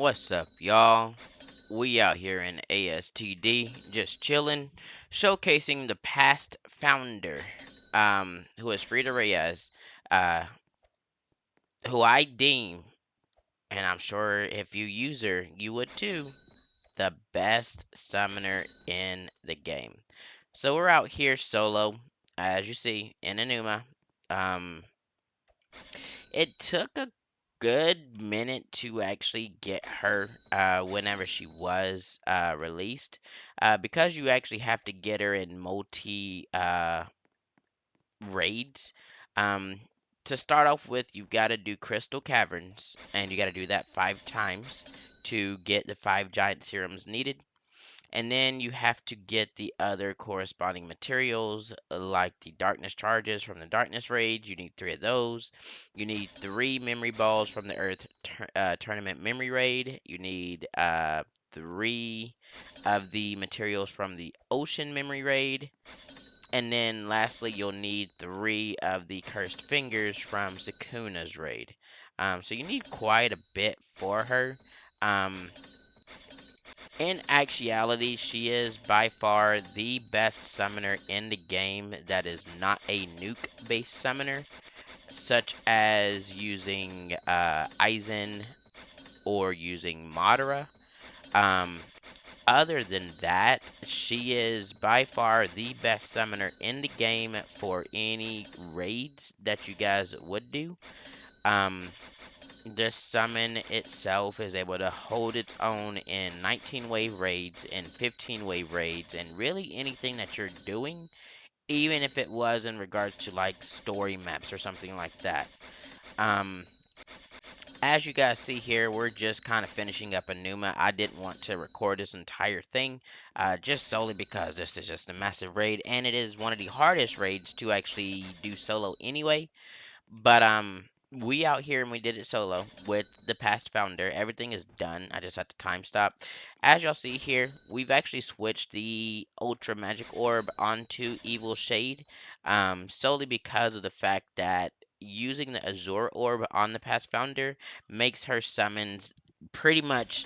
What's up, y'all? We out here in ASTD, just chilling, showcasing the past founder, who is Frida Reyes, uh, who I deem, and I'm sure if you use her, you would too, the best summoner in the game. So we're out here solo, as you see, in Enuma. Um, It took a good minute to actually get her whenever she was released, because you actually have to get her in multi raids. Um, to start off with, you've got to do Crystal Caverns, and you got to do that 5 times to get the 5 giant serums needed. And then you have to get the other corresponding materials, like the darkness charges from the darkness raids. You need 3 of those. You need 3 memory balls from the Earth tournament memory raid. You need 3 of the materials from the ocean memory raid. And then lastly, you'll need 3 of the cursed fingers from Sakuna's raid. So you need quite a bit for her. Um, in actuality, she is by far the best summoner in the game that is not a nuke-based summoner, such as using Aizen or using Madara. Um, Other than that, she is by far the best summoner in the game for any raids that you guys would do. Um, The summon itself is able to hold its own in 19 wave raids and 15 wave raids and really anything that you're doing, even if it was in regards to like story maps or something like that. Um, as you guys see here, we're just kind of finishing up a Numa. I didn't want to record this entire thing, just solely because this is just a massive raid and it is one of the hardest raids to actually do solo anyway. But we out here and we did it solo with the past founder. Everything is done. I just had to time stop. As y'all see here, we've actually switched the Ultra Magic Orb onto Evil Shade, solely because of the fact that using the Azure Orb on the past founder makes her summons pretty much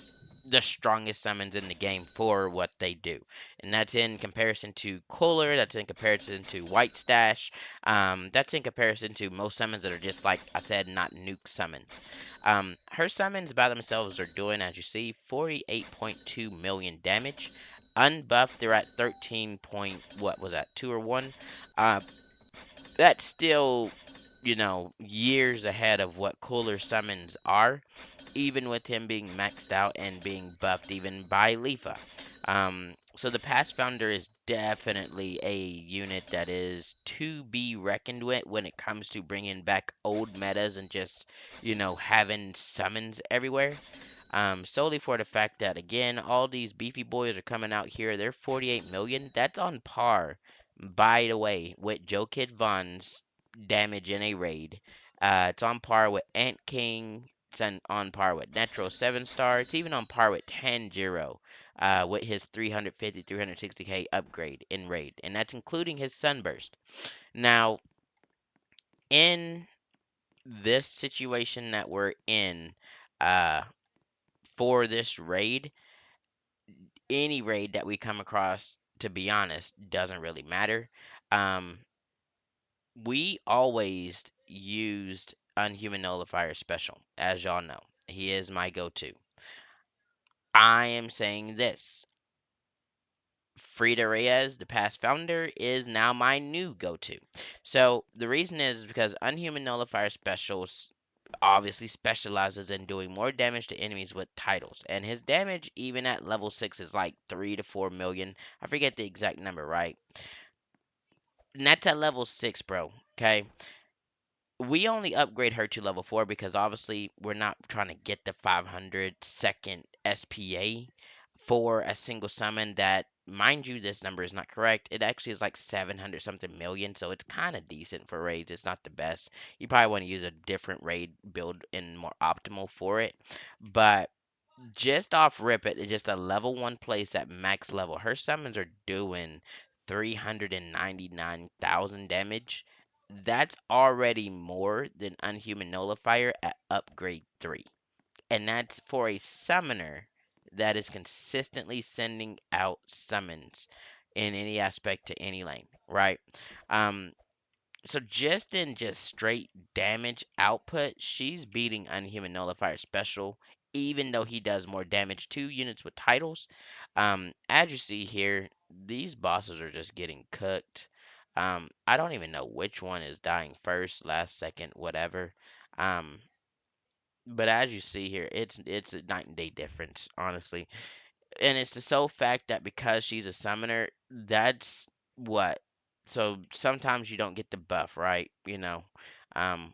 the strongest summons in the game for what they do. And that's in comparison to Cooler, that's in comparison to White Stash, that's in comparison to most summons that are just like I said, not nuke summons. Her summons by themselves are doing, as you see, 48.2 million damage. Unbuffed, they're at 13 point, what was that, 2 or 1? Uh, that's still, years ahead of what cooler summons are, even with him being maxed out and being buffed even by Leafa. So the past founder is definitely a unit that is to be reckoned with when it comes to bringing back old metas and just, having summons everywhere. Solely for the fact that, again, all these beefy boys are coming out here. They're 48 million. That's on par, by the way, with Joe Kid Von's damage in a raid. It's on par with Ant King. It's on par with Netro 7 star. It's even on par with Tanjiro with his 350, 360k upgrade in raid. And that's including his Sunburst. Now, in this situation that we're in uh, for this raid, any raid that we come across, to be honest, doesn't really matter. Um, we always used Unhuman Nullifier Special, as y'all know. He is my go-to. I am saying this. Frida Reyes, the past founder, is now my new go-to. So the reason is because Unhuman Nullifier Specials obviously specializes in doing more damage to enemies with titles. And his damage, even at level 6, is like 3 to 4 million. I forget the exact number, right? And that's at level 6, bro. Okay. We only upgrade her to level 4 because obviously we're not trying to get the 500 second SPA for a single summon that, mind you, this number is not correct. It actually is like 700 something million, so it's kind of decent for raids. It's not the best. You probably want to use a different raid build and more optimal for it. But just off rip it, it's just a level 1 place at max level. Her summons are doing 399,000 damage. That's already more than Unhuman Nullifier at upgrade 3. And that's for a summoner that is consistently sending out summons in any aspect to any lane, right? Um, so just in just straight damage output, she's beating Unhuman Nullifier Special, even though he does more damage to units with titles. As you see here, these bosses are just getting cooked. I don't even know which one is dying first, last, second, whatever. Um, but as you see here, it's a night and day difference, honestly. And it's the sole fact that because she's a summoner, that's what. So sometimes you don't get the buff, right? Um,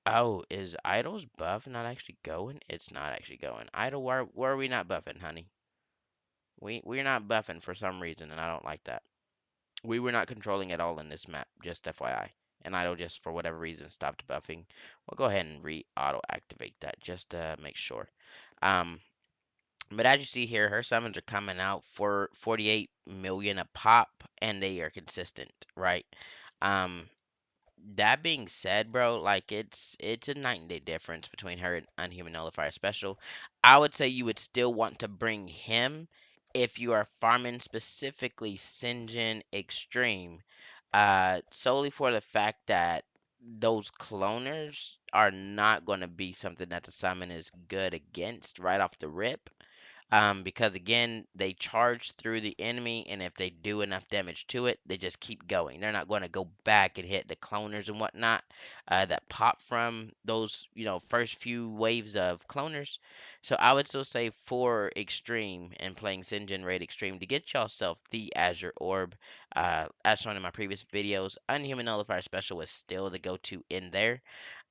oh, is Idol's buff not actually going? It's not actually going. Idol, where are we not buffing, honey? We're not buffing for some reason, and I don't like that. We were not controlling at all in this map, just FYI. And Idol just for whatever reason stopped buffing. We'll go ahead and auto activate that just to make sure. Um, But as you see here, her summons are coming out for 48 million a pop, and they are consistent, right? Um, that being said, bro, like it's a night and day difference between her and Unhuman Nullifier Special. I would say you would still want to bring him if you are farming specifically Sinjin Extreme, solely for the fact that those cloners are not going to be something that the summon is good against right off the rip. Because again, they charge through the enemy, and if they do enough damage to it, they just keep going. They're not going to go back and hit the cloners and whatnot that pop from those, first few waves of cloners. So I would still say for Extreme and playing Sinjin Raid Extreme to get yourself the Azure Orb, as shown in my previous videos, Unhuman Nullifier Special is still the go-to in there.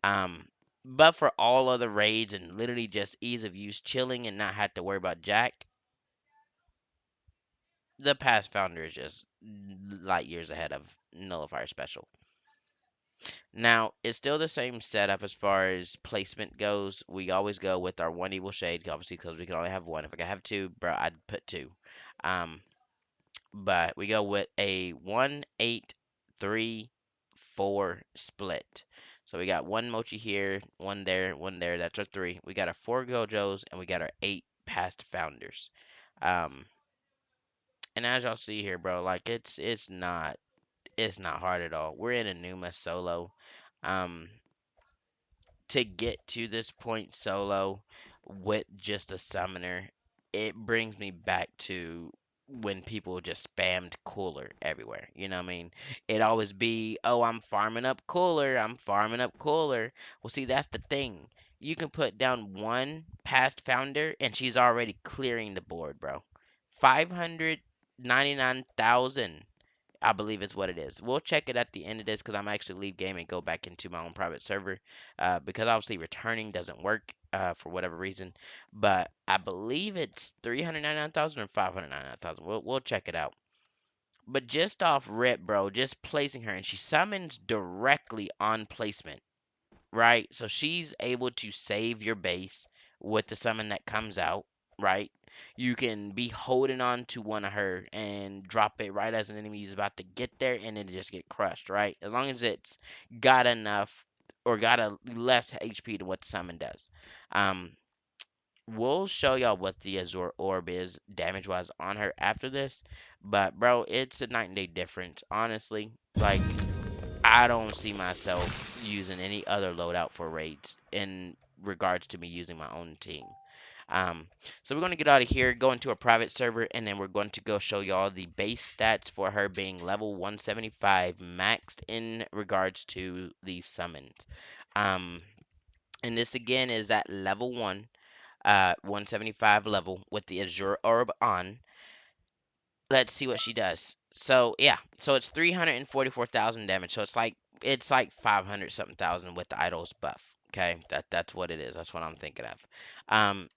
Um, but for all other raids and literally just ease of use, chilling and not have to worry about Jack, the past founder is just light years ahead of Nullifier Special. Now, it's still the same setup as far as placement goes. We always go with our one Evil Shade, obviously, because we can only have one. If I could have two, bro, I'd put two. Um, but we go with a 1-8-3-4 split. So we got one Mochi here, one there, one there. That's our three. We got our four Gojos, and we got our eight past founders. Um, and as y'all see here, bro, like it's not hard at all. We're in a Numa solo. Um, to get to this point solo with just a summoner, it brings me back to when people just spammed cooler everywhere. You know what I mean? It always be, oh, I'm farming up cooler, I'm farming up cooler. Well, see, that's the thing. You can put down one past founder and she's already clearing the board, bro. 599,000 I believe is what it is. We'll check it at the end of this because I'm actually leave game and go back into my own private server because obviously returning doesn't work for whatever reason. But I believe it's 399,000 or 599,000. We'll check it out. But just off rip, bro, just placing her and she summons directly on placement, right? So she's able to save your base with the summon that comes out, right? You can be holding on to one of her and drop it right as an enemy is about to get there and then just get crushed, right? As long as it's got enough or got a less HP than what the summon does. Um, we'll show y'all what the Azure Orb is damage wise on her after this. But bro, it's a night and day difference, honestly. Like I don't see myself using any other loadout for raids in regards to me using my own team. Um, so we're going to get out of here, go into a private server, and then we're going to go show y'all the base stats for her being level 175 maxed in regards to the summons. Um, and this again is at level 1, 175 level with the Azure Orb on. Let's see what she does. So yeah, so it's 344,000 damage. So it's like 500 something thousand with the idol's buff. Okay, that's what it is. That's what I'm thinking of. Um,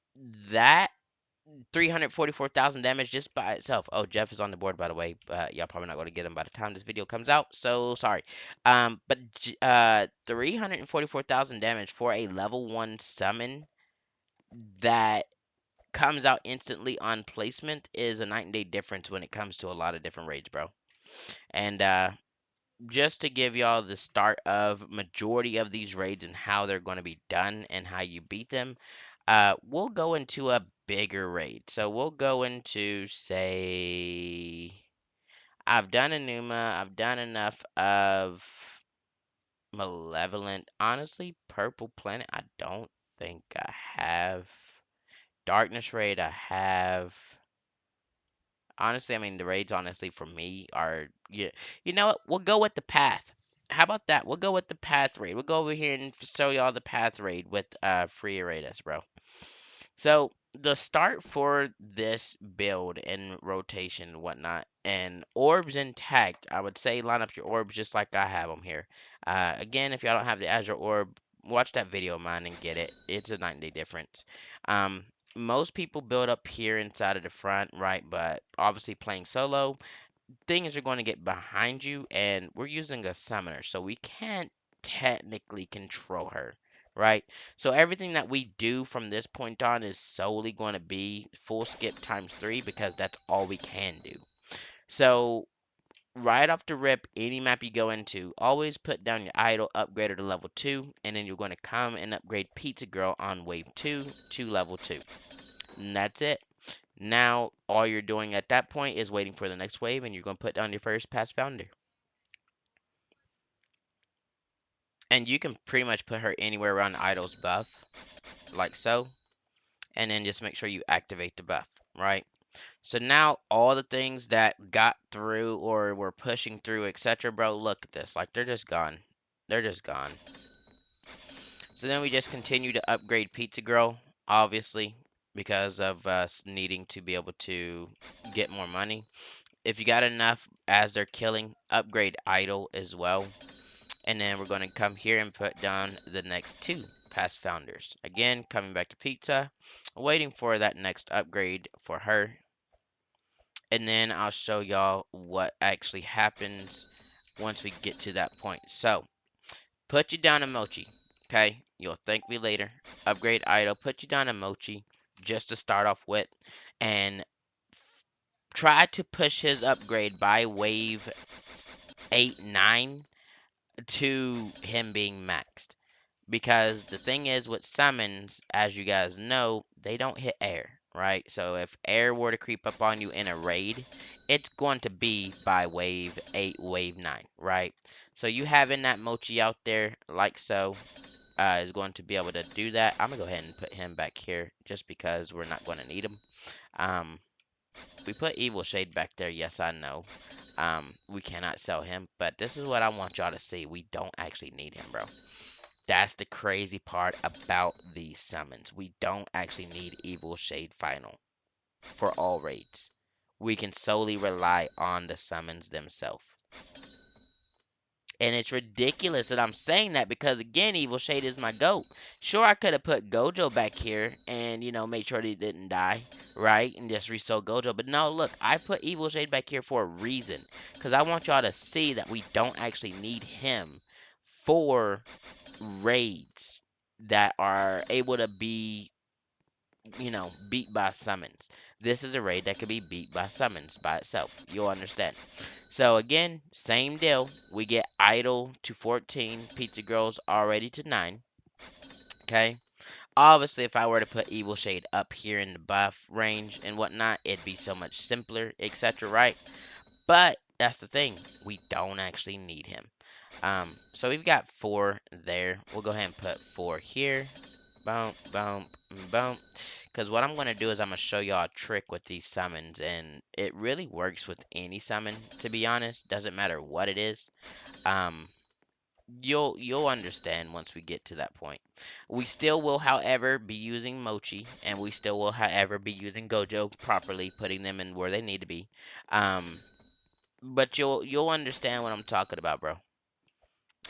that 344,000 damage just by itself. Oh, Jeff is on the board by the way. Y'all probably not going to get him by the time this video comes out. So sorry. But 344,000 damage for a level 1 summon that comes out instantly on placement is a night and day difference when it comes to a lot of different raids, bro. And just to give y'all the start of majority of these raids and how they're going to be done and how you beat them, we'll go into a bigger raid. So we'll go into, say, I've done Enuma. I've done enough of Malevolent. Honestly, Purple Planet, I don't think I have. Darkness Raid, I have. Honestly, I mean, the raids, honestly, for me are, yeah, you know what? We'll go with the path. How about that? We'll go with the path raid. We'll go over here and show y'all the path raid with free raid us, bro. So the start for this build and rotation and whatnot, and orbs intact, I would say line up your orbs just like I have them here. Again, if y'all don't have the Azure Orb, watch that video of mine and get it. It's a 9-day difference. Um, Most people build up here inside of the front, right? But obviously playing solo, things are going to get behind you, and we're using a summoner, so we can't technically control her, right? So everything that we do from this point on is solely going to be full skip times 3 because that's all we can do. So right off the rip, any map you go into, always put down your idol upgrader to level 2, and then you're going to come and upgrade Pizza Girl on wave 2 to level 2. And that's it. Now, all you're doing at that point is waiting for the next wave, and you're going to put down your first past founder. And you can pretty much put her anywhere around the idol's buff, like so. And then just make sure you activate the buff, right? So now all the things that got through or were pushing through, etc., bro, look at this. Like, they're just gone. They're just gone. So then we just continue to upgrade Pizza Girl, obviously, because of us needing to be able to get more money. If you got enough as they're killing, upgrade Idol as well. And then we're going to come here and put down the next 2 past founders. Again, coming back to Pizza, waiting for that next upgrade for her. And then I'll show y'all what actually happens once we get to that point. So, put you down a Mochi, okay? You'll thank me later. Upgrade Idol, put you down a Mochi just to start off with. And try to push his upgrade by wave 8, 9 to him being maxed. Because the thing is with summons, as you guys know, they don't hit air, right? So if air were to creep up on you in a raid, it's going to be by wave 8, wave 9, right? So you having that Mochi out there like so is going to be able to do that. I'm going to go ahead and put him back here just because we're not going to need him. Um, we put Evil Shade back there. Yes, I know. We cannot sell him, but this is what I want y'all to see. We don't actually need him, bro. That's the crazy part about these summons. We don't actually need Evil Shade Final for all raids. We can solely rely on the summons themselves. And it's ridiculous that I'm saying that because, again, Evil Shade is my GOAT. Sure, I could have put Gojo back here and, made sure that he didn't die, right? And just resold Gojo. But no, look, I put Evil Shade back here for a reason. Because I want y'all to see that we don't actually need him for raids that are able to be, beat by summons. This is a raid that could be beat by summons by itself. You'll understand. So again, same deal. We get Idol to 14, Pizza Girls already to 9. Okay. Obviously, if I were to put Evil Shade up here in the buff range and whatnot, it'd be so much simpler, etc. Right? But that's the thing. We don't actually need him. So we've got 4 there. We'll go ahead and put 4 here. Boom, boom, boom. Because what I'm going to do is I'm going to show y'all a trick with these summons. And it really works with any summon, to be honest. Doesn't matter what it is. You'll understand once we get to that point. We still will, however, be using Mochi. And we still will, however, be using Gojo properly. Putting them in where they need to be. But you'll understand what I'm talking about, bro.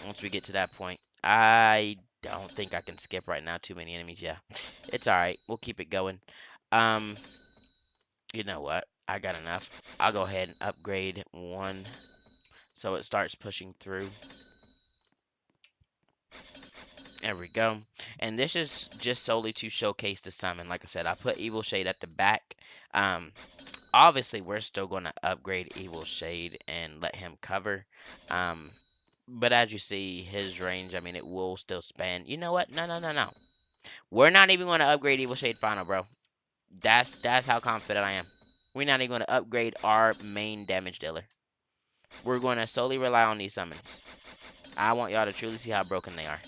Once we get to that point. I don't think I can skip right now. Too many enemies. Yeah, it's all right. We'll keep it going. Um, you know what? I got enough. I'll go ahead and upgrade 1 so it starts pushing through. There we go. And this is just solely to showcase the summon. Like I said, I put Evil Shade at the back. Obviously, we're still going to upgrade Evil Shade and let him cover. But as you see, his range, I mean, it will still span. You know what? No, no, no, no. We're not even going to upgrade Evil Shade Final, bro. That's how confident I am. We're not even going to upgrade our main damage dealer. We're going to solely rely on these summons. I want y'all to truly see how broken they are.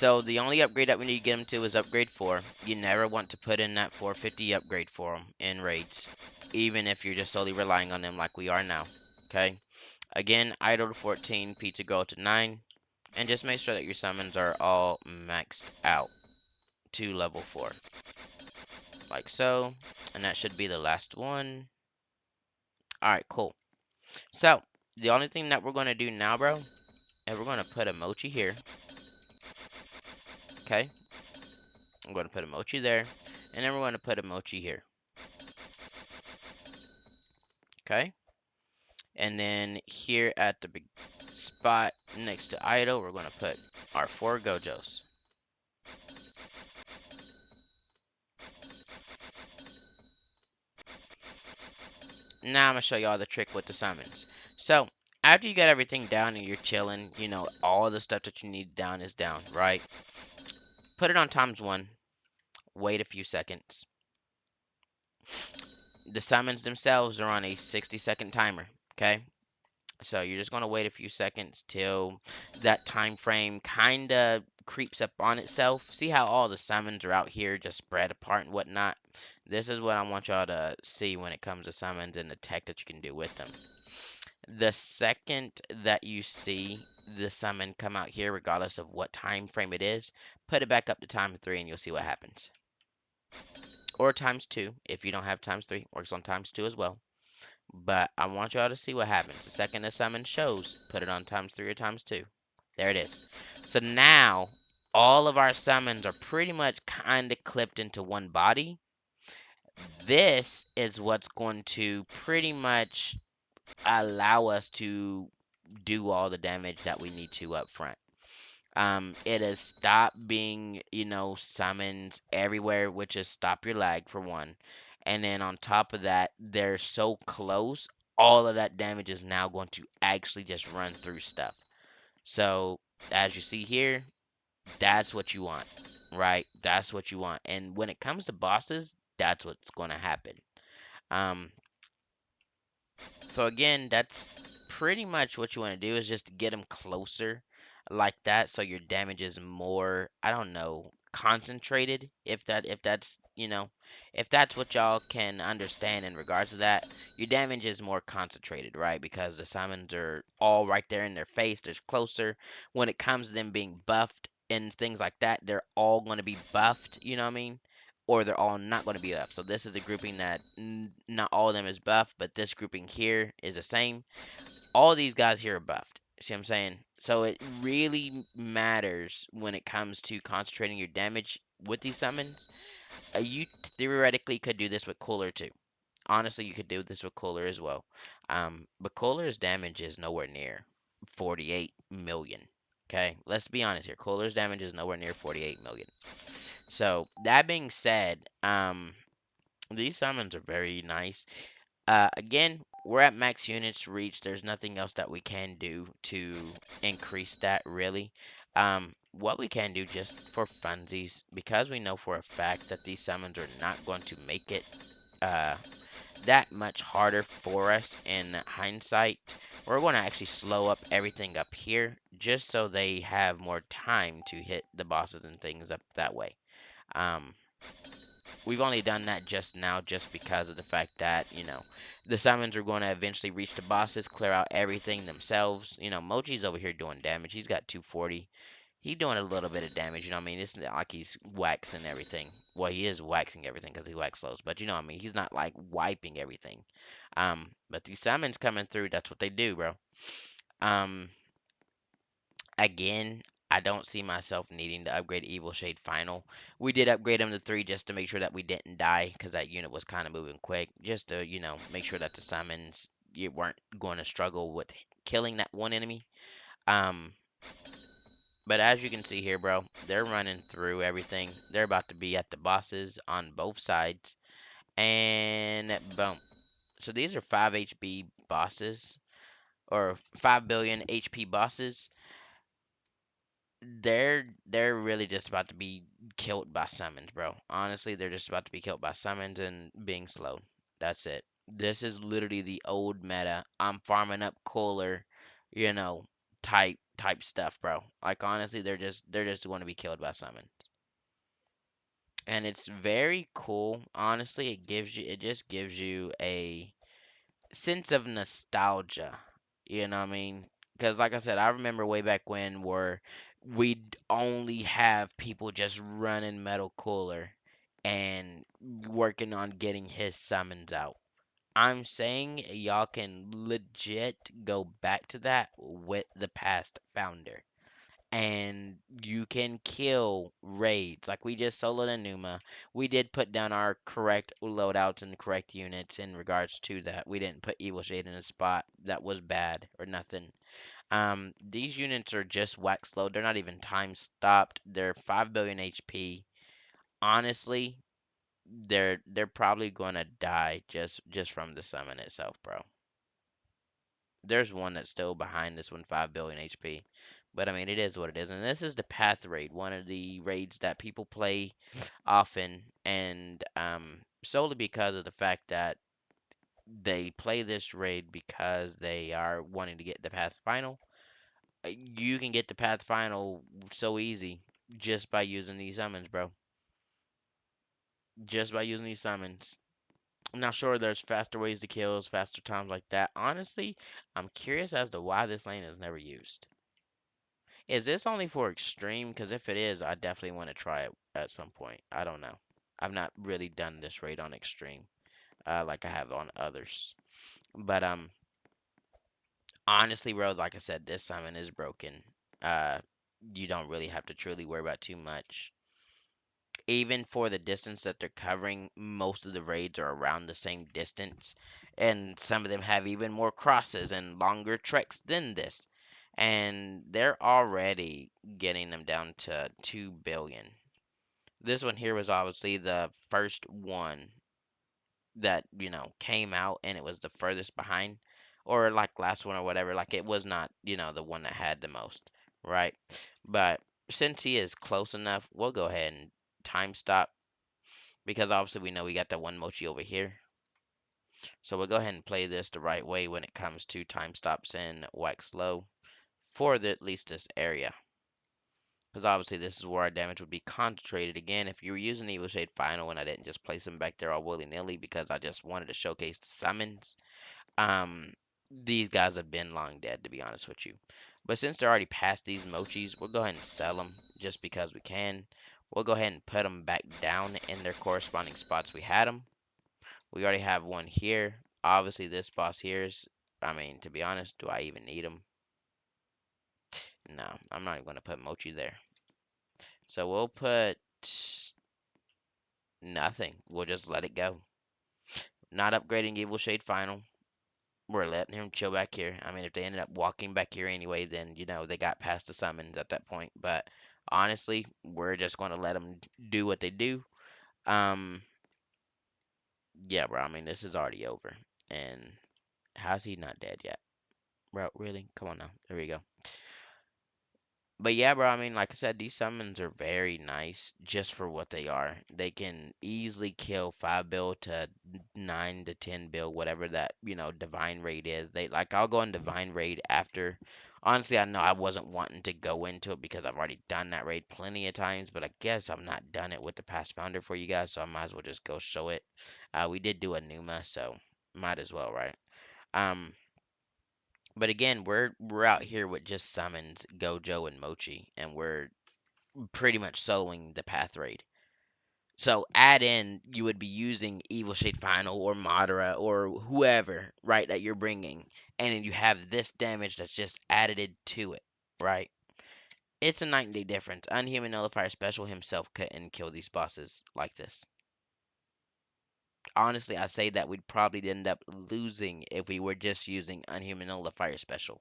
So the only upgrade that we need to get them to is upgrade 4. You never want to put in that 450 upgrade for them in raids, even if you're just solely relying on them like we are now. Okay? Again, Idol to 14, Pizza Girl to 9, and just make sure that your summons are all maxed out to level 4. Like so, and that should be the last one. Alright, cool. So, the only thing that we're going to do now, bro, is we're going to put a mochi here. Okay? I'm going to put a mochi there, and then we're going to put a mochi here. Okay? And then here at the big spot next to Idol, we're going to put our 4 Gojos. Now I'm going to show y'all the trick with the summons. So, after you got everything down and you're chilling, you know, all the stuff that you need down is down, right? Put it on ×1. Wait a few seconds. The summons themselves are on a 60-second timer, okay? So you're just going to wait a few seconds till that time frame kind of creeps up on itself. See how all the summons are out here just spread apart and whatnot? This is what I want y'all to see when it comes to summons and the tech that you can do with them. The second that you see the summon come out here, regardless of what time frame it is, put it back up to ×3 and you'll see what happens. Or ×2 if you don't have ×3, works on ×2 as well. But I want y'all to see what happens. The second the summon shows, put it on ×3 or ×2. There it is. So now, all of our summons are pretty much kind of clipped into one body. This is what's going to pretty much allow us to do all the damage that we need to up front. It has stopped being, you know, summons everywhere, which is stop your lag for one. And then on top of that, they're so close, all of that damage is now going to actually just run through stuff. So, as you see here, that's what you want, right? That's what you want. And when it comes to bosses, that's what's going to happen. Um, so again, that's pretty much what you want to do is just get them closer like that so your damage is more, I don't know, concentrated if that's, you know, if that's what y'all can understand in regards to that. Your damage is more concentrated, right? Because the summons are all right there in their face, they're closer. When it comes to them being buffed and things like that, they're all going to be buffed, you know what I mean? Or they're all not going to be buffed. So this is a grouping that not all of them is buffed, but this grouping here is the same. All these guys here are buffed. See what I'm saying? So it really matters when it comes to concentrating your damage with these summons. You theoretically could do this with Cooler too. Honestly, you could do this with Cooler as well. But Cooler's damage is nowhere near 48 million. Okay, let's be honest here. Cooler's damage is nowhere near 48 million. So that being said, these summons are very nice. Again, we're at max units reach. There's nothing else that we can do to increase that really. What we can do just for funsies, because we know for a fact that these summons are not going to make it uh, that much harder for us in hindsight, we're going to actually slow up everything up here just so they have more time to hit the bosses and things up that way. Um, we've only done that just now just because of the fact that, you know, the summons are going to eventually reach the bosses, clear out everything themselves. You know, Mochi's over here doing damage. He's got 240. He's doing a little bit of damage, you know what I mean? It's not like he's waxing everything. Well, he is waxing everything because he wax slows, but you know what I mean? He's not like wiping everything. But these summons coming through, that's what they do, bro. Um, Again, I don't see myself needing to upgrade Evil Shade Final. We did upgrade him to 3 just to make sure that we didn't die because that unit was kind of moving quick. Just to, you know, make sure that the summons, you weren't going to struggle with killing that one enemy. Um, but as you can see here, bro, they're running through everything. They're about to be at the bosses on both sides. And boom. So these are 5 HP bosses, or 5 billion HP bosses. they're really just about to be killed by summons, bro. Honestly, they're just about to be killed by summons and being slow. That's it. This is literally the old meta. I'm farming up cooler, you know, type stuff, bro. Like honestly, they're just going to be killed by summons. And it's very cool. Honestly, it just gives you a sense of nostalgia. You know what I mean? Because like I said, I remember way back when where we'd only have people just running Metal Cooler and working on getting his summons out. I'm saying y'all can legit go back to that with the past founder and you can kill raids. Like we just soloed a Numa. We did put down our correct loadouts and correct units in regards to that. We didn't put Evil Shade in a spot that was bad or nothing. These units are just whack slow. They're not even time stopped. They're 5 billion HP. Honestly, they're probably gonna die just from the summon itself, bro. There's one that's still behind this one, 5 billion HP. But I mean, it is what it is. And this is the Path Raid, one of the raids that people play often, and solely because of the fact that they play this raid because they are wanting to get the Path Final. You can get the Path Final so easy just by using these summons, bro. Just by using these summons. I'm not sure there's faster ways to kills, faster times like that. Honestly, I'm curious as to why this lane is never used. Is this only for extreme? Because if it is, I definitely want to try it at some point. I don't know. I've not really done this raid on extreme, like I have on others. But honestly, bro, like I said, this summon is broken. Uh, you don't really have to truly worry about too much. Even for the distance that they're covering, most of the raids are around the same distance, and some of them have even more crosses and longer treks than this. And they're already getting them down to 2 billion. This one here was obviously the first one that, came out and it was the furthest behind. Or like last one or whatever. Like it was not, the one that had the most, right? But since he is close enough, we'll go ahead and time stop because obviously we know we got that one mochi over here. So we'll go ahead and play this the right way when it comes to time stops and wax slow for at least this area. Because obviously this is where our damage would be concentrated. Again, if you were using Evil Shade Final and I didn't just place them back there all willy-nilly because I just wanted to showcase the summons, these guys have been long dead, to be honest with you. But since they're already past these mochis, we'll go ahead and sell them just because we can. We'll go ahead and put them back down in their corresponding spots we had them. We already have one here. Obviously, this boss here is, I mean, to be honest, do I even need them? No, I'm not even going to put mochi there. So we'll put nothing. We'll just let it go. Not upgrading Evil Shade Final. We're letting him chill back here. I mean, if they ended up walking back here anyway, then, they got past the summons at that point. But honestly, we're just going to let them do what they do. Um, yeah, bro. I mean, this is already over. And how's he not dead yet? Bro, really? Come on now. There we go. But yeah, bro, I mean, like I said, these summons are very nice just for what they are. They can easily kill 5 bill to 9 to 10 bill, whatever that, divine raid is. I'll go on divine raid after. Honestly, I know I wasn't wanting to go into it because I've already done that raid plenty of times, but I guess I've not done it with the past founder for you guys, so I might as well just go show it. We did do a Numa, so might as well, right? Um, but again, we're out here with just summons, Gojo and Mochi, and we're pretty much soloing the path raid. So add in, you would be using Evil Shade Final or Madara or whoever, right, that you're bringing, and then you have this damage that's just added to it, right? It's a night and day difference. Unhuman Nullifier Special himself couldn't kill these bosses like this. Honestly, I say that we'd probably end up losing if we were just using Unhuman Nullifier Special.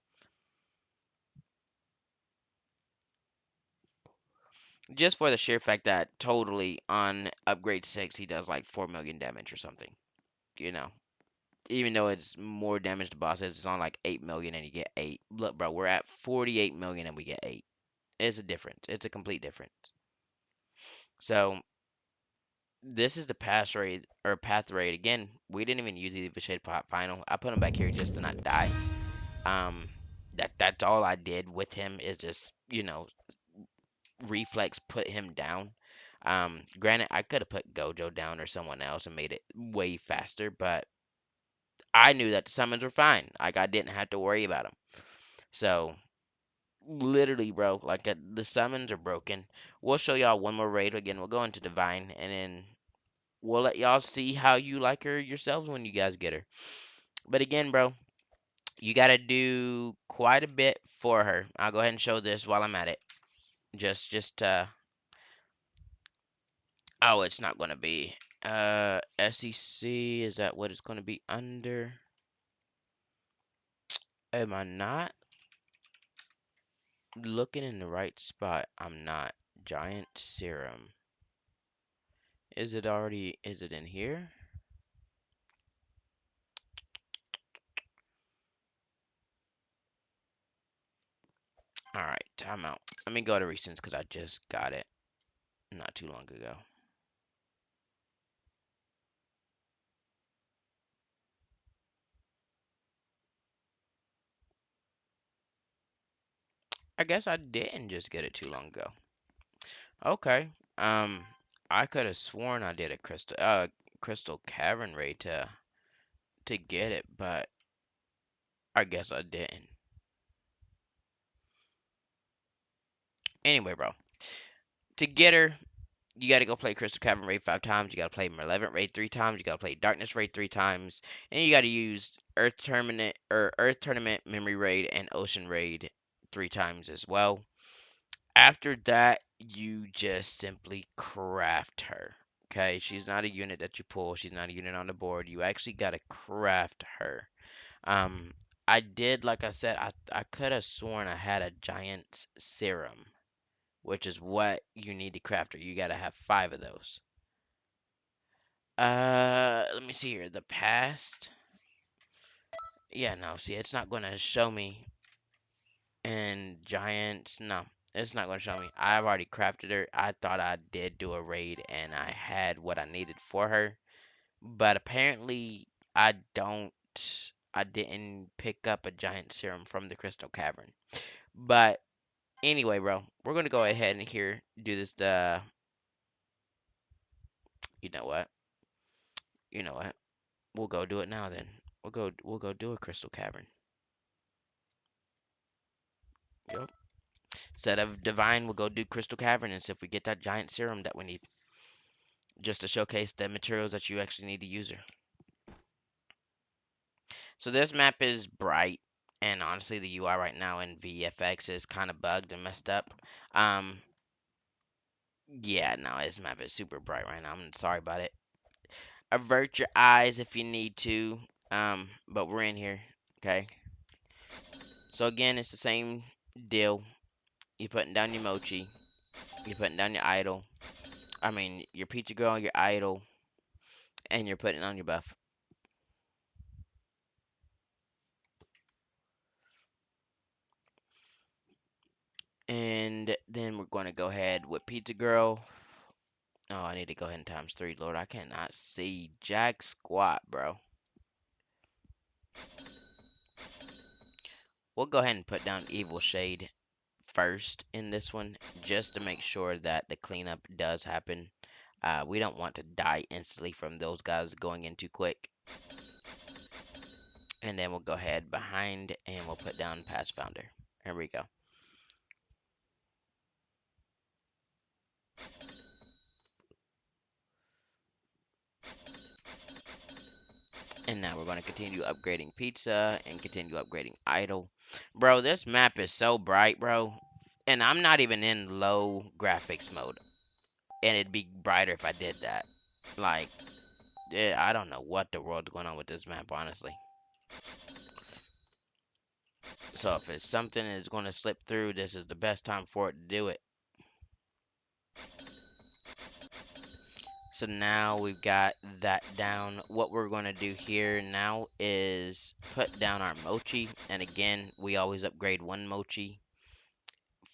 Just for the sheer fact that totally on upgrade 6 he does like 4 million damage or something. You know. Even though it's more damage to bosses, it's on like 8 million and you get 8. Look, bro, we're at 48 million and we get 8. It's a difference. It's a complete difference. So this is the pass raid or path raid. Again, we didn't even use the shade pot final. I put him back here just to not die. Um, that's all I did with him is just, reflex put him down. Granted, I could have put Gojo down or someone else and made it way faster, but I knew that the summons were fine. Like I didn't have to worry about them. So literally, bro, like the summons are broken. We'll show y'all one more raid again. We'll go into Divine, and then we'll let y'all see how you like her yourselves when you guys get her. But again, bro, you gotta do quite a bit for her. I'll go ahead and show this while I'm at it. Just oh, it's not gonna be SEC. Is that what it's gonna be under? Am I not looking in the right spot? I'm not. Giant serum. Is it already? Is it in here? All right, time out. Let me go to recents because I just got it not too long ago. I guess I didn't just get it too long ago. Okay. I could have sworn I did a crystal cavern raid to get it, but I guess I didn't. Anyway, bro, to get her, you got to go play Crystal Cavern Raid 5 times. You got to play Malevolent Raid 3 times. You got to play Darkness Raid 3 times, and you got to use Earth Tournament, Memory Raid, and Ocean Raid 3 times as well. After that, you just simply craft her. Okay, she's not a unit that you pull. She's not a unit on the board. You actually got to craft her. Um, I did, like I said, I could have sworn I had a giant serum, which is what you need to craft her. You gotta have 5 of those. Let me see here. The past. Yeah, no, see, it's not gonna show me. And giants, no, it's not gonna show me. I've already crafted her. I thought I did do a raid and I had what I needed for her, but apparently I don't. I didn't pick up a giant serum from the Crystal Cavern. But anyway, bro, we're gonna go ahead and here do this. You know what? You know what? We'll go do it now then. We'll go do a Crystal Cavern. Yep. Instead of Divine, we'll go do Crystal Cavern and see if we get that giant serum that we need. Just to showcase the materials that you actually need to use her. So this map is bright, and honestly the UI right now in VFX is kind of bugged and messed up. Um yeah, no, this map is super bright right now. I'm sorry about it. Avert your eyes if you need to. But we're in here, okay? So again, it's the same deal. You're putting down your mochi. You're putting down your idol. I mean, your pizza girl, your idol, and you're putting on your buff. And then we're going to go ahead with pizza girl. Oh, I need to go ahead and times 3. Lord, I cannot see jack squat, bro. We'll go ahead and put down evil shade first in this one, just to make sure that the cleanup does happen. We don't want to die instantly from those guys going in too quick. And then we'll go ahead behind and we'll put down Pass Founder. Here we go. And now we're going to continue upgrading pizza and continue upgrading idol. Bro, this map is so bright, bro. And I'm not even in low graphics mode. And it'd be brighter if I did that. Like, I don't know what the world's going on with this map, honestly. So if it's something that's going to slip through, this is the best time for it to do it. So now we've got that down. What we're going to do here now is put down our mochi. And again, we always upgrade 1 mochi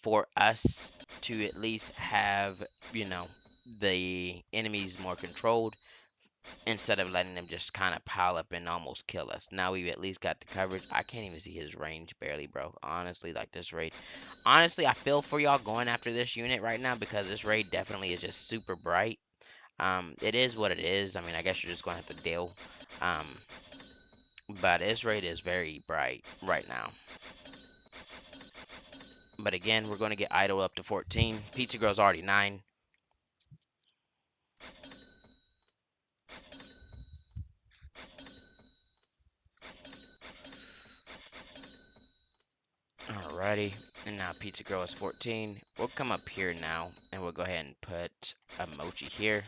for us to at least have, you know, the enemies more controlled instead of letting them just kind of pile up and almost kill us. Now we've at least got the coverage. I can't even see his range barely, bro. Honestly, like this raid. Honestly, I feel for y'all going after this unit right now because this raid definitely is just super bright. It is what it is. I mean, I guess you're just gonna have to deal. Um, but this raid is very bright right now. But again, we're gonna get idle up to 14. Pizza Girl's already 9. Alrighty, and now Pizza Girl is 14. We'll come up here now, and we'll go ahead and put a mochi here.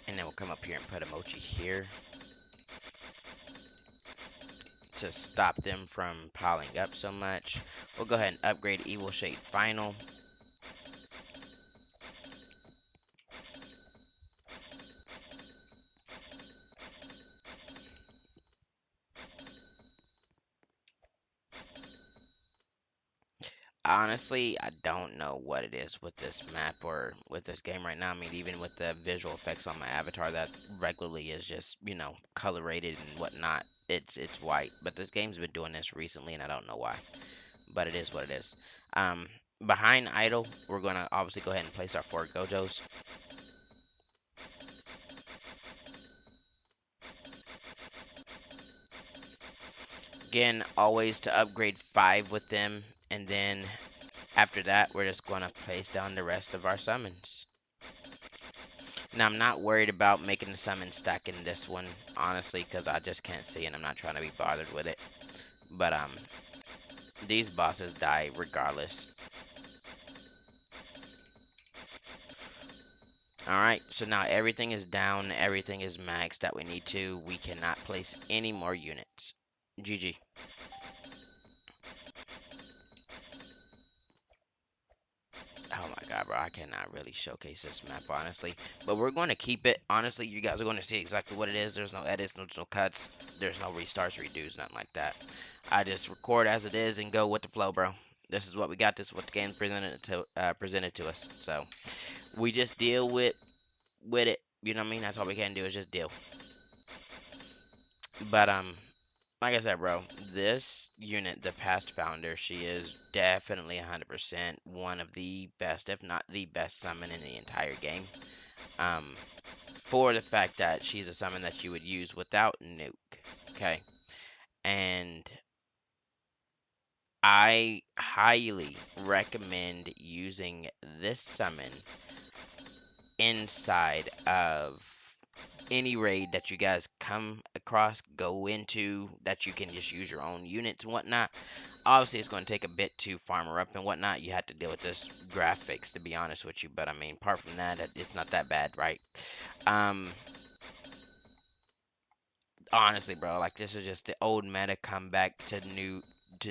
And then we'll come up here and put a mochi here to stop them from piling up so much. We'll go ahead and upgrade Evil Shade Final. Honestly, I don't know what it is with this map or with this game right now. I mean, even with the visual effects on my avatar that regularly is just, you know, color rated and whatnot, it's white. But this game's been doing this recently, and I don't know why. But it is what it is. Um, Behind idle, we're gonna obviously go ahead and place our 4 Gojos. Again, always to upgrade 5 with them, and then after that, we're just gonna place down the rest of our summons. Now, I'm not worried about making the summon stack in this one, honestly, because I just can't see and I'm not trying to be bothered with it. But, these bosses die regardless. Alright, so now everything is down, everything is maxed that we need to. We cannot place any more units. GG. Oh my god, bro, I cannot really showcase this map, honestly. But we're going to keep it. Honestly, you guys are going to see exactly what it is. There's no edits, no cuts. There's no restarts, redos, nothing like that. I just record as it is and go with the flow, bro. This is what we got. This is what the game presented to us. So we just deal with it. You know what I mean? That's all we can do is just deal. But like I said, bro, this unit, the past founder, she is definitely 100% one of the best, if not the best summon in the entire game. For the fact that she's a summon that you would use without nuke, okay? And I highly recommend using this summon inside of any raid that you guys come across, go into, that you can just use your own units and whatnot. Obviously, it's going to take a bit to farm her up and whatnot. You have to deal with this graphics, to be honest with you. But I mean, apart from that, it's not that bad, right? Honestly, bro, like this is just the old meta comeback to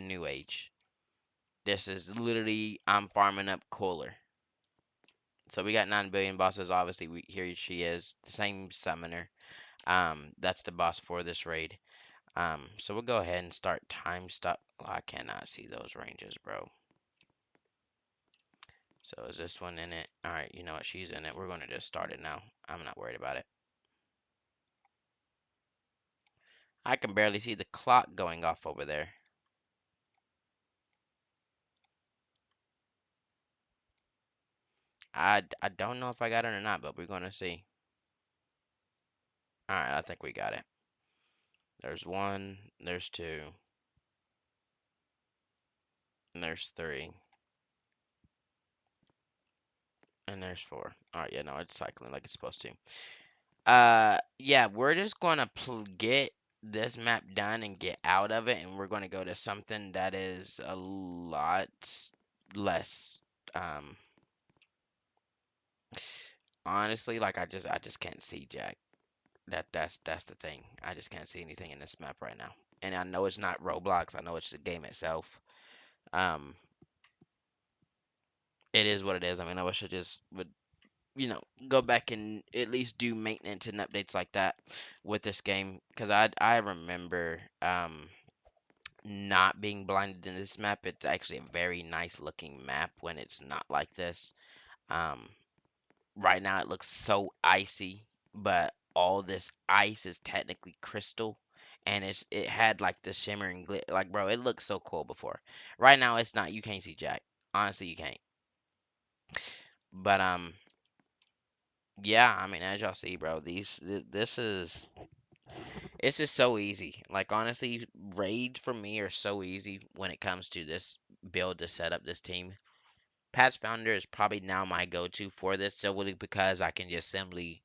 new age. This is literally I'm farming up cooler. So we got 9 billion bosses. Obviously, here she is, the same summoner. That's the boss for this raid. So we'll go ahead and start time stop. Oh, I cannot see those ranges, bro. So is this one in it? All right, you know what? She's in it. We're going to just start it now. I'm not worried about it. I can barely see the clock going off over there. I don't know if I got it or not, but we're going to see. All right, I think we got it. There's 1, there's 2, and there's 3, and there's 4. All right, yeah, no, it's cycling like it's supposed to. Yeah, we're just gonna get this map done and get out of it, and we're gonna go to something that is a lot less. Um, Honestly, like I just can't see Jack. That's the thing. I just can't see anything in this map right now. And I know it's not Roblox. I know it's the game itself. Um, it is what it is. I mean, I wish I just would, go back and at least do maintenance and updates like that with this game because I remember not being blinded in this map. It's actually a very nice looking map when it's not like this. Um, right now it looks so icy, but all this ice is technically crystal, and it had like the shimmering like bro, it looked so cool before. Right now it's not. You can't see jack. Honestly, you can't. But yeah, I mean, as y'all see, bro, this is it's just so easy. Like honestly, raids for me are so easy when it comes to this build to set up this team. Pat's Founder is probably now my go-to for this, simply because I can just simply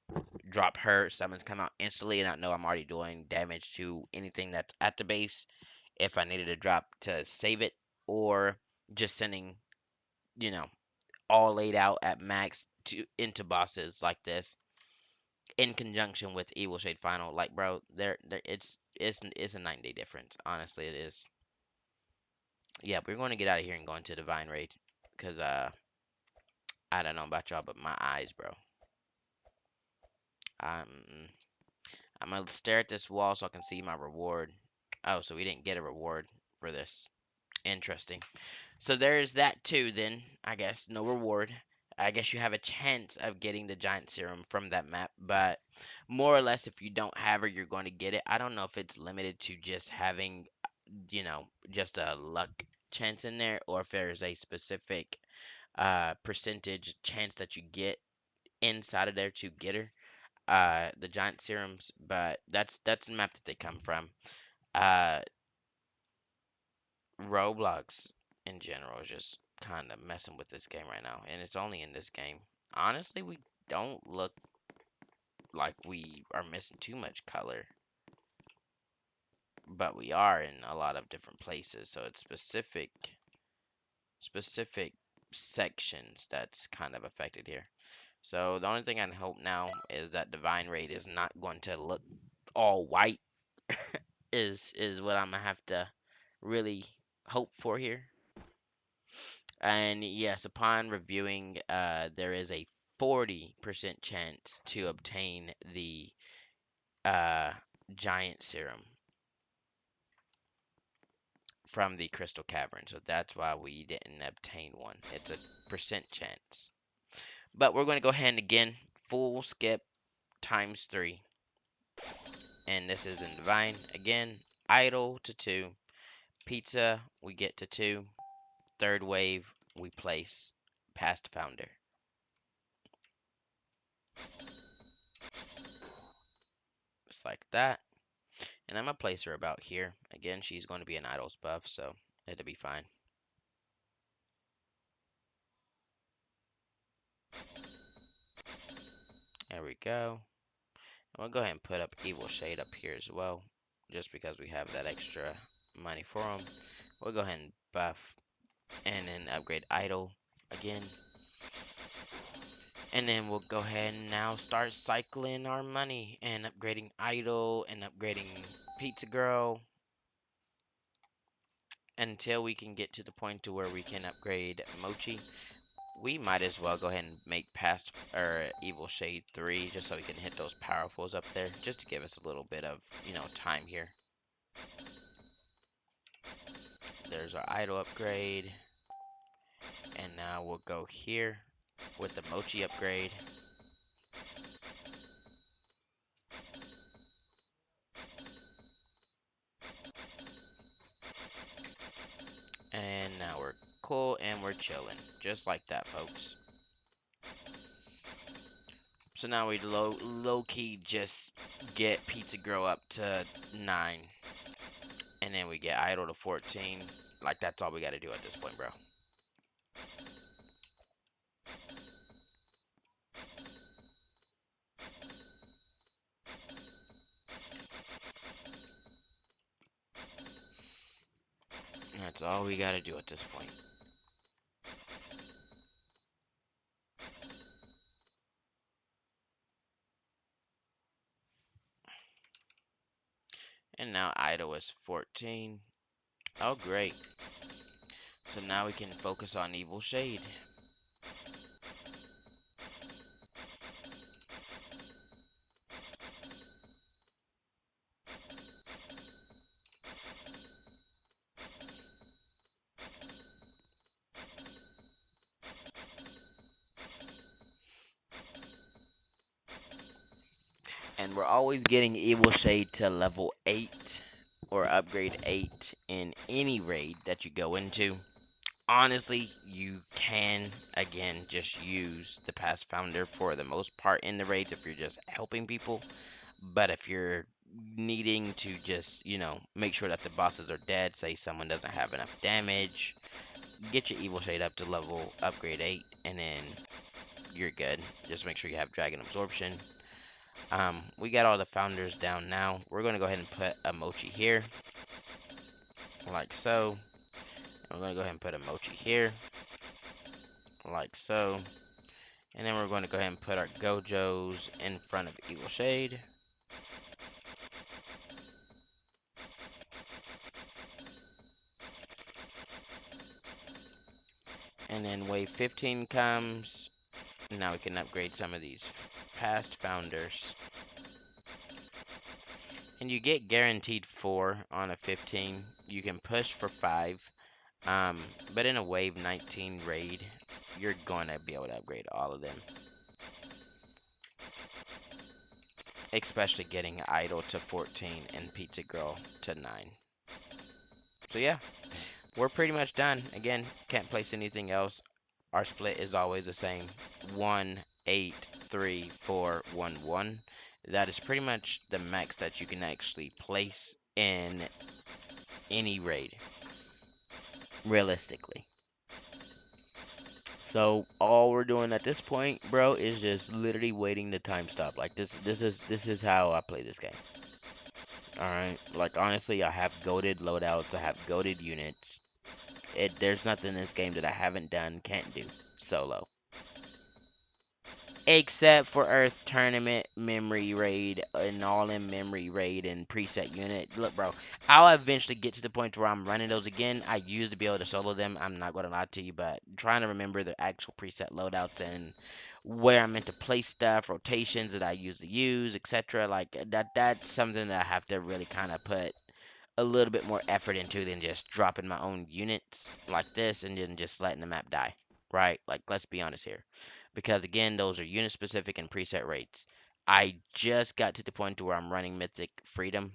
drop her, summons come out instantly, and I know I'm already doing damage to anything that's at the base. If I needed to drop to save it, or just sending, you know, all laid out at max to into bosses like this, in conjunction with Evil Shade Final. Like, bro, it's a 9-day difference. Honestly, it is. Yeah, we're going to get out of here and go into Divine Raid, because I don't know about y'all, but my eyes, bro. Um, I'm gonna stare at this wall so I can see my reward. Oh, so we didn't get a reward for this. Interesting. So there's that too, then. I guess no reward. I guess you have a chance of getting the giant serum from that map, but more or less, if you don't have her, you're going to get it. I don't know if it's limited to just having, just a luck chance in there, or if there's a specific percentage chance that you get inside of there to get her, the giant serums. But that's the map that they come from. uh Roblox in general is just kind of messing with this game right now, and it's only in this game. Honestly, we don't look like we are missing too much color, but we are in a lot of different places, so it's specific sections that's kind of affected here. So the only thing I hope now is that Divine Raid is not going to look all white, is what I'm gonna have to really hope for here. And yes, upon reviewing, there is a 40% chance to obtain the uh, giant serum from the crystal cavern. So that's why we didn't obtain one. It's a percent chance. But we're going to go ahead and again, full skip times 3. And this is in divine. Again, idle to 2. Pizza, we get to 2. Third wave, we place past founder. Just like that. And I'm going to place her about here. Again, she's going to be an idols buff, so it'll be fine. There we go. I'm going to go ahead and put up Evil Shade up here as well, just because we have that extra money for him. We'll go ahead and buff and then upgrade idol again. And then we'll go ahead and now start cycling our money and upgrading idol and upgrading Pizza Girl until we can get to the point to where we can upgrade Mochi. We might as well go ahead and make past or Evil Shade 3 just so we can hit those powerfuls up there, just to give us a little bit of, time here. There's our idol upgrade. And now we'll go here with the Mochi upgrade. And now we're cool and we're chilling. Just like that, folks. So now we low-key just get Pizza Girl up to 9. And then we get Idol to 14. Like, that's all we gotta do at this point, bro. That's all we gotta do at this point. And now Idol is 14. Oh, great. So now we can focus on Evil Shade. And we're always getting Evil Shade to level 8 or upgrade 8 in any raid that you go into. Honestly, you can, again, just use the Past Founder for the most part in the raids if you're just helping people. But if you're needing to just, make sure that the bosses are dead, say someone doesn't have enough damage, get your Evil Shade up to level upgrade 8, and then you're good. Just make sure you have Dragon Absorption. We got all the founders down now. We're going to go ahead and put a mochi here, like so. And we're going to go ahead and put a mochi here, like so. And then we're going to go ahead and put our Gojos in front of Evil Shade. And then wave 15 comes. Now we can upgrade some of these past founders. And you get guaranteed 4 on a 15. You can push for 5. But in a wave 19 raid, you're going to be able to upgrade all of them. Especially getting Idol to 14 and Pizza Girl to 9. So yeah, we're pretty much done. Again, can't place anything else. Our split is always the same. 1, 8, 3, 4, 1, 1. That is pretty much the max that you can actually place in any raid, realistically. So all we're doing at this point, bro, is just literally waiting the time stop. Like this is how I play this game. All right. Like honestly, I have goated loadouts. I have goated units. There's nothing in this game that I haven't done, can't do solo. Except for Earth Tournament, Memory Raid, and All in Memory Raid and Preset Unit. Look, bro, I'll eventually get to the point where I'm running those again. I used to be able to solo them. I'm not going to lie to you, but trying to remember the actual preset loadouts and where I'm meant to place stuff, rotations that I used to use, etc. Like that's something that I have to really kind of put a little bit more effort into than just dropping my own units like this and then just letting the map die, right? Like, let's be honest here. Because again, those are unit specific and preset rates. I just got to the point where I'm running Mythic Freedom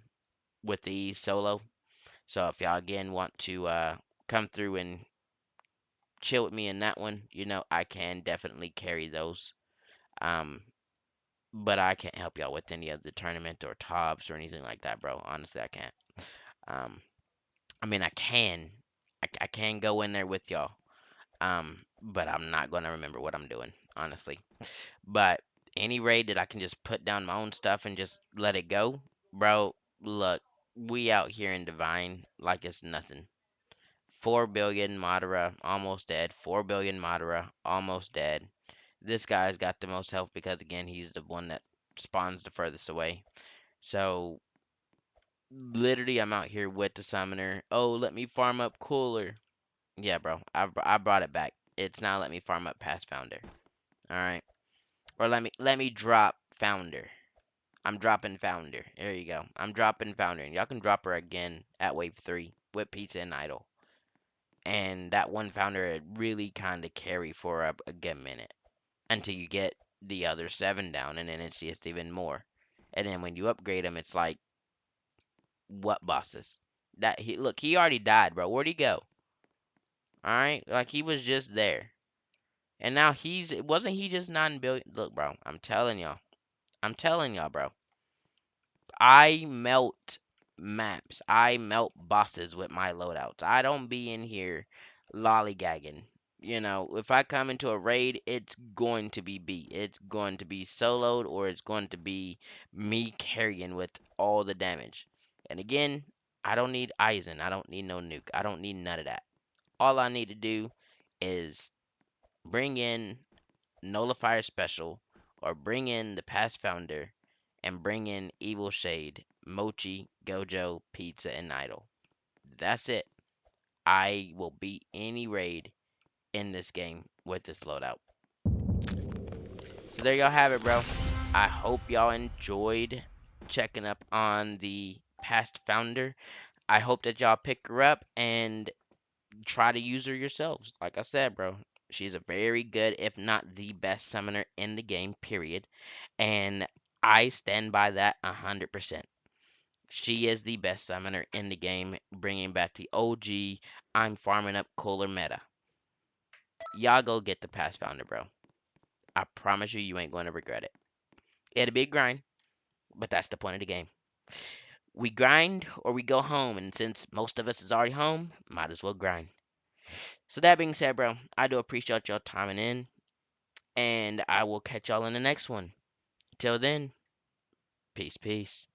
with the solo. So if y'all again want to come through and chill with me in that one, I can definitely carry those. Um, but I can't help y'all with any of the tournament or tops or anything like that, bro. Honestly, I can't. Um, I mean, I can. I can go in there with y'all. But I'm not gonna remember what I'm doing, honestly. But any raid that I can just put down my own stuff and just let it go, bro. Look, we out here in Divine like it's nothing. 4 billion Madara, almost dead. 4 billion Madara, almost dead. This guy's got the most health because again, he's the one that spawns the furthest away. So literally, I'm out here with the summoner. Oh, let me farm up cooler. Yeah, bro. I brought it back. It's now let me farm up past founder. All right. Or let me drop founder. I'm dropping founder. There you go. I'm dropping founder, and y'all can drop her again at wave 3 with pizza and idol. And that one founder it really kind of carry for a good minute until you get the other 7 down, and then it's just even more. And then when you upgrade them, it's like what bosses? That he already died, bro. Where'd he go? All right, like he was just there. And now wasn't he just 9 billion? Look, bro, I'm telling y'all. I'm telling y'all, bro. I melt maps. I melt bosses with my loadouts. I don't be in here lollygagging. If I come into a raid, it's going to be B. It's going to be soloed or it's going to be me carrying with all the damage. And again, I don't need Eisen. I don't need no nuke. I don't need none of that. All I need to do is bring in Nullifier Special, or bring in the Past Founder, and bring in Evil Shade, Mochi, Gojo, Pizza, and Idol. That's it. I will beat any raid in this game with this loadout. So there y'all have it, bro. I hope y'all enjoyed checking up on the Past Founder. I hope that y'all pick her up and try to use her yourselves. Like I said, bro, she's a very good, if not the best summoner in the game, period. And I stand by that 100%. She is the best summoner in the game, bringing back the OG. I'm farming up cooler meta. Y'all go get the past founder, bro. I promise you, you ain't going to regret it. It'll be a grind, but that's the point of the game. We grind or we go home, and since most of us is already home, might as well grind. So that being said, bro, I do appreciate y'all timing in, and I will catch y'all in the next one. Till then, peace, peace.